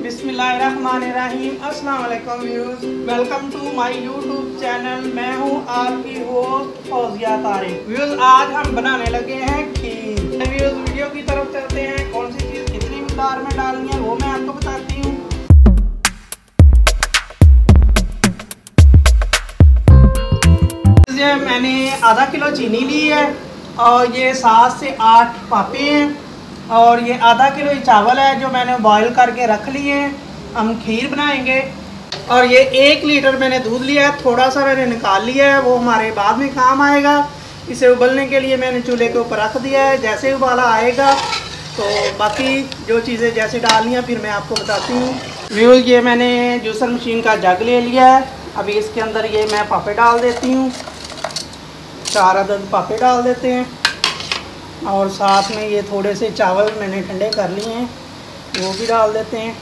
बिस्मिल्लाहिर्रहमानिर्रहीम। अस्सलाम वालेकुम viewers, welcome to my YouTube channel. मैं हूं आपकी होस्ट फौजिया तारिक। व्यूअर्स, आज हम बनाने लगे हैं खीर। व्यूअर्स, वीडियो की तरफ चलते हैं। कौन सी चीज़ कितनी मिकदार में डालनी है वो मैं आपको बताती हूँ। मैंने आधा किलो चीनी ली है और ये 7 से 8 पापे हैं और ये आधा किलो चावल है जो मैंने बॉईल करके रख लिए हैं। हम खीर बनाएंगे। और ये 1 लीटर मैंने दूध लिया है, थोड़ा सा मैंने निकाल लिया है, वो हमारे बाद में काम आएगा। इसे उबलने के लिए मैंने चूल्हे के ऊपर रख दिया है। जैसे उबाला आएगा तो बाकी जो चीज़ें जैसे डालनी है फिर मैं आपको बताती हूँ। व्यूअर्स, ये मैंने जूसर मशीन का जग ले लिया है। अभी इसके अंदर ये मैं पापे डाल देती हूँ। 4 अदद पापे डाल देते हैं और साथ में ये थोड़े से चावल मैंने ठंडे कर लिए हैं वो भी डाल देते हैं।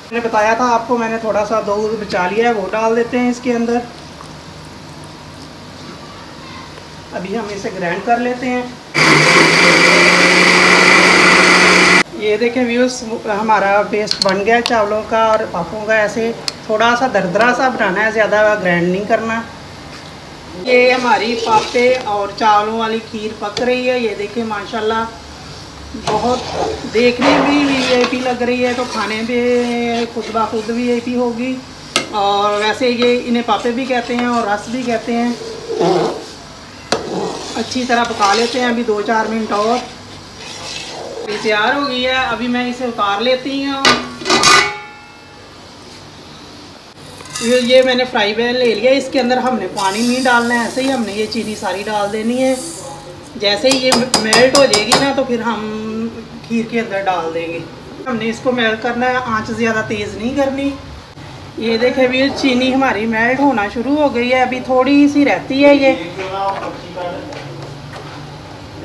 मैंने बताया था आपको, मैंने थोड़ा सा दूध बचा लिया है, वो डाल देते हैं इसके अंदर। अभी हम इसे ग्राइंड कर लेते हैं। ये देखें व्यूअर्स, हमारा पेस्ट बन गया चावलों का और पापों का। ऐसे थोड़ा सा दरदरा सा बनाना है, ज़्यादा ग्राइंड नहीं करना। ये हमारी पापे और चावलों वाली खीर पक रही है। ये देखें माशाल्लाह, बहुत देखने में भी वीआईपी लग रही है, तो खाने में खुद ब खुद वीआईपी होगी। और वैसे ये इन्हें पापे भी कहते हैं और रस भी कहते हैं। अच्छी तरह पका लेते हैं अभी 2-4 मिनट और। तैयार हो गई है, अभी मैं इसे उतार लेती हूँ। ये मैंने फ्राई पैन ले लिया, इसके अंदर हमने पानी नहीं डालना है, ऐसे ही हमने ये चीनी सारी डाल देनी है। जैसे ही ये मेल्ट हो जाएगी ना तो फिर हम खीर के अंदर डाल देंगे। हमने इसको मेल्ट करना है, आंच ज़्यादा तेज़ नहीं करनी। ये देखें भी चीनी हमारी मेल्ट होना शुरू हो गई है, अभी थोड़ी सी रहती है।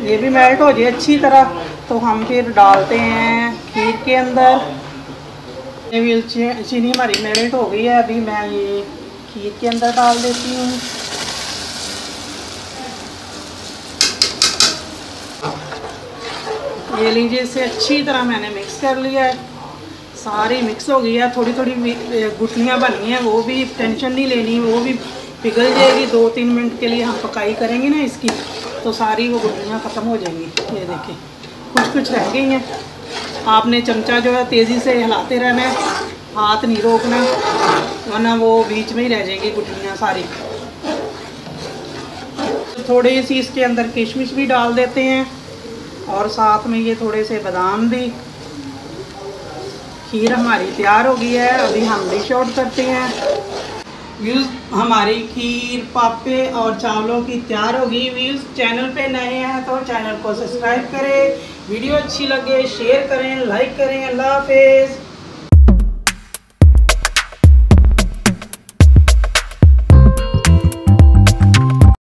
ये भी मेल्ट हो जाए अच्छी तरह तो हम फिर डालते हैं खीर के अंदर। ये चीनी हमारी मेल्ट हो गई है, अभी मैं ये खीर के अंदर डाल देती हूँ। ये लीजिए, इसे अच्छी तरह मैंने मिक्स कर लिया है। सारी मिक्स हो गई है। थोड़ी थोड़ी गुठलियाँ बनी हैं, वो भी टेंशन नहीं लेनी, वो भी पिघल जाएगी। 2-3 मिनट के लिए हम पकाई करेंगे ना इसकी, तो सारी वो गुठलियाँ ख़त्म हो जाएंगी। ये देखें, कुछ रह गई हैं। आपने चमचा जो है तेज़ी से हिलाते रहना है, हाथ नहीं रोकना, वरना वो बीच में ही रह जाएंगी गुठलियाँ सारी। थोड़ी सी इसके अंदर किशमिश भी डाल देते हैं और साथ में ये थोड़े से बादाम भी। खीर हमारी तैयार हो गई है, अभी हम डिश आउट करते हैं। व्यूज़, हमारी खीर पापे और चावलों की तैयार होगी। व्यूज़, चैनल पे नए हैं तो चैनल को सब्सक्राइब करें, वीडियो अच्छी लगे शेयर करें, लाइक करें। अल्लाह हाफिज़।